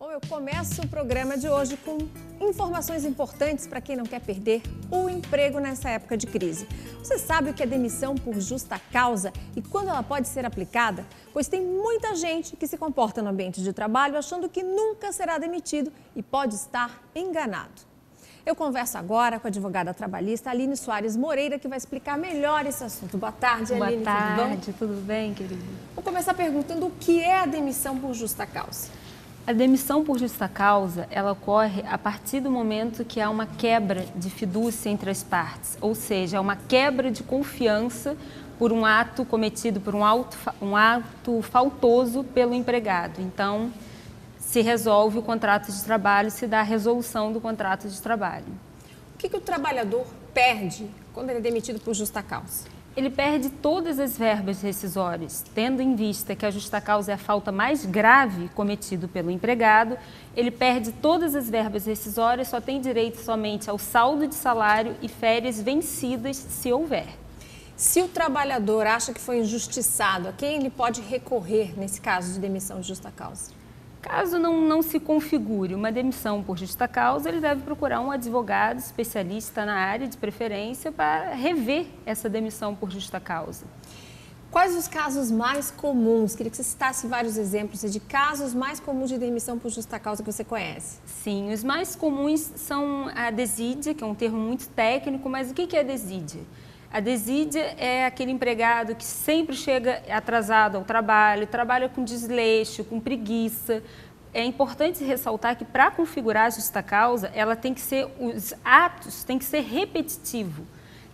Bom, eu começo o programa de hoje com informações importantes para quem não quer perder o emprego nessa época de crise. Você sabe o que é demissão por justa causa e quando ela pode ser aplicada? Pois tem muita gente que se comporta no ambiente de trabalho achando que nunca será demitido e pode estar enganado. Eu converso agora com a advogada trabalhista Aline Soares Moreira, que vai explicar melhor esse assunto. Boa tarde, Aline. Boa tarde, tudo bem, querida? Vou começar perguntando o que é a demissão por justa causa. A demissão por justa causa, ela ocorre a partir do momento que há uma quebra de fidúcia entre as partes, ou seja, uma quebra de confiança por um ato cometido por um ato faltoso pelo empregado. Então, se resolve o contrato de trabalho, se dá a resolução do contrato de trabalho. O que o trabalhador perde quando ele é demitido por justa causa? Ele perde todas as verbas rescisórias, tendo em vista que a justa causa é a falta mais grave cometida pelo empregado, ele perde todas as verbas rescisórias, só tem direito somente ao saldo de salário e férias vencidas, se houver. Se o trabalhador acha que foi injustiçado, a quem ele pode recorrer nesse caso de demissão de justa causa? Caso não se configure uma demissão por justa causa, ele deve procurar um advogado especialista na área, de preferência, para rever essa demissão por justa causa. Quais os casos mais comuns? Queria que você citasse vários exemplos de casos mais comuns de demissão por justa causa que você conhece. Sim, os mais comuns são a desídia, que é um termo muito técnico, mas o que é a desídia? A desídia é aquele empregado que sempre chega atrasado ao trabalho, trabalha com desleixo, com preguiça. É importante ressaltar que para configurar a justa causa, os atos têm que ser repetitivos.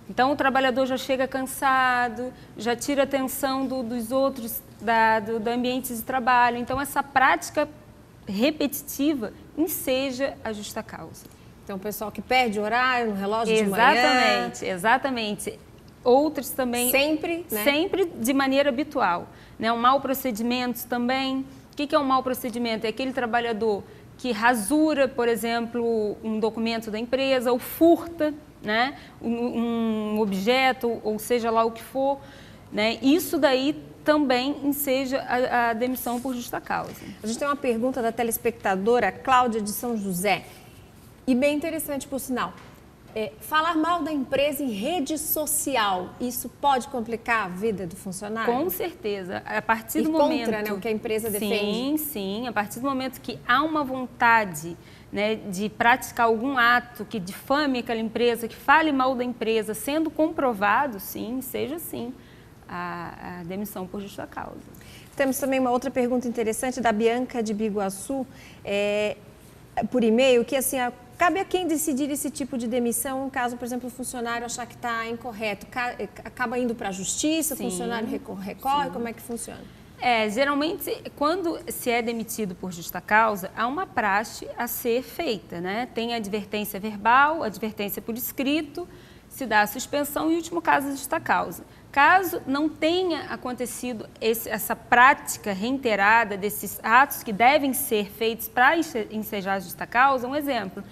Então, o trabalhador já chega cansado, já tira a atenção dos outros, do ambiente de trabalho. Então, essa prática repetitiva enseja a justa causa. Então, o pessoal que perde horário no relógio de manhã... Exatamente. Outros também... Sempre, né? Sempre de maneira habitual. Né? Um mau procedimento também. O que é um mau procedimento? É aquele trabalhador que rasura, por exemplo, um documento da empresa ou furta, né? um objeto, ou seja lá o que for. Né? Isso daí também enseja a demissão por justa causa. A gente tem uma pergunta da telespectadora Cláudia de São José. E bem interessante, por sinal. Falar mal da empresa em rede social, isso pode complicar a vida do funcionário? Com certeza. A partir do momento... contra, né, o que a empresa defende? Sim. A partir do momento que há uma vontade, né, de praticar algum ato que difame aquela empresa, que fale mal da empresa, sendo comprovado, sim, seja sim a demissão por justa causa. Temos também uma outra pergunta interessante da Bianca de Biguaçu, por e-mail, que assim... Cabe a quem decidir esse tipo de demissão, caso, por exemplo, o funcionário achar que está incorreto? Acaba indo para a justiça, o funcionário recorre, como é que funciona? Geralmente, quando se é demitido por justa causa, há uma praxe a ser feita, né? Tem a advertência verbal, advertência por escrito, se dá a suspensão e, em último caso, a justa causa. Caso não tenha acontecido essa prática reiterada desses atos que devem ser feitos para ensejar a justa causa, um exemplo,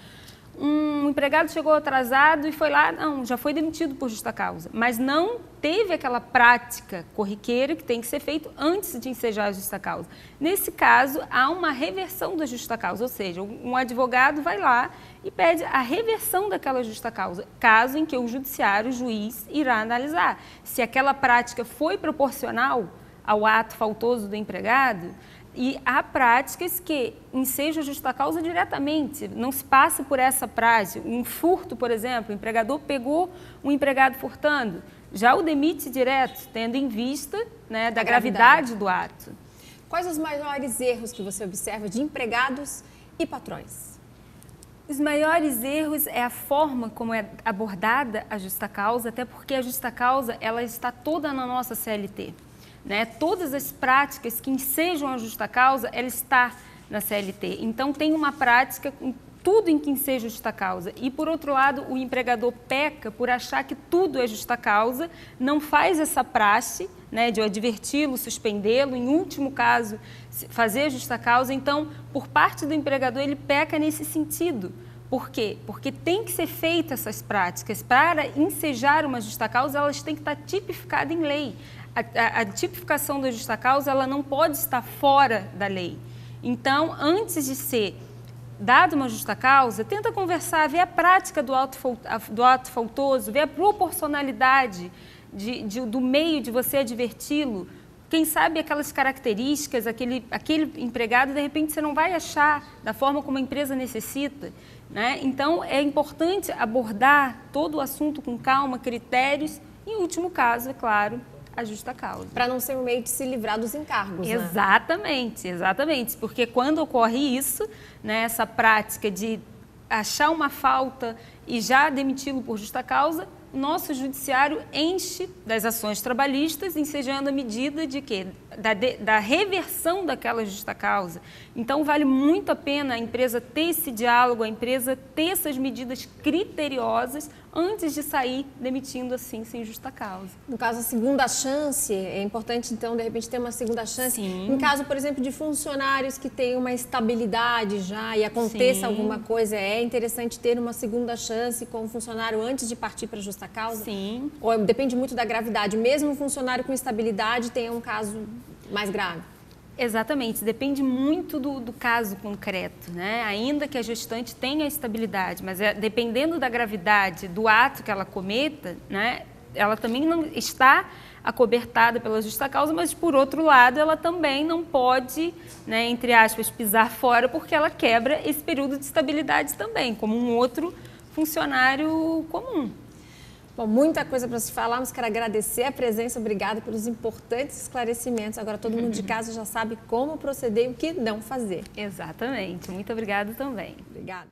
um empregado chegou atrasado e foi lá, já foi demitido por justa causa, mas não teve aquela prática corriqueira que tem que ser feito antes de ensejar a justa causa. Nesse caso, há uma reversão da justa causa, ou seja, um advogado vai lá e pede a reversão daquela justa causa, caso em que o judiciário, o juiz, irá analisar se aquela prática foi proporcional ao ato faltoso do empregado. E há práticas que ensejam a justa causa diretamente, não se passa por essa prática. Um furto, por exemplo, o empregador pegou um empregado furtando, já o demite direto, tendo em vista, né, da gravidade do ato. Quais os maiores erros que você observa de empregados e patrões? Os maiores erros é a forma como é abordada a justa causa, até porque a justa causa ela está toda na nossa CLT. Né? Todas as práticas que ensejam a justa causa, ela está na CLT. Então, tem uma prática em tudo em que enseja justa causa. E, por outro lado, o empregador peca por achar que tudo é justa causa, não faz essa praxe, né, de adverti-lo, suspendê-lo, em último caso, fazer a justa causa. Então, por parte do empregador, ele peca nesse sentido. Por quê? Porque tem que ser feitas essas práticas. Para ensejar uma justa causa, elas têm que estar tipificadas em lei. A tipificação da justa causa ela não pode estar fora da lei. Então, antes de ser dada uma justa causa, tenta conversar, ver a prática do ato faltoso, ver a proporcionalidade do meio de você adverti-lo. Quem sabe aquelas características, aquele empregado, de repente você não vai achar da forma como a empresa necessita, né? Então, é importante abordar todo o assunto com calma, critérios e, em último caso, é claro, a justa causa. Para não ser um meio de se livrar dos encargos, né? Exatamente, exatamente. Porque quando ocorre isso, né, essa prática de achar uma falta e já demiti-lo por justa causa, nosso judiciário enche das ações trabalhistas, ensejando a medida de quê? Da reversão daquela justa causa. Então, vale muito a pena a empresa ter esse diálogo, a empresa ter essas medidas criteriosas antes de sair demitindo assim, sem justa causa. No caso, a segunda chance, é importante, então, de repente, ter uma segunda chance. Sim. Em caso, por exemplo, de funcionários que têm uma estabilidade já e aconteça Sim. alguma coisa, é interessante ter uma segunda chance com o funcionário antes de partir para a justa causa? Sim. Ou depende muito da gravidade? Mesmo um funcionário com estabilidade tenha um caso mais grave? Exatamente, depende muito do caso concreto, né? Ainda que a gestante tenha estabilidade, mas dependendo da gravidade do ato que ela cometa, né? Ela também não está acobertada pela justa causa, mas por outro lado ela também não pode, né, entre aspas, pisar fora, porque ela quebra esse período de estabilidade também, como um outro funcionário comum. Bom, muita coisa para se falar, mas quero agradecer a presença, obrigada pelos importantes esclarecimentos. Agora todo mundo de casa já sabe como proceder e o que não fazer. Exatamente, muito obrigada também. Obrigada.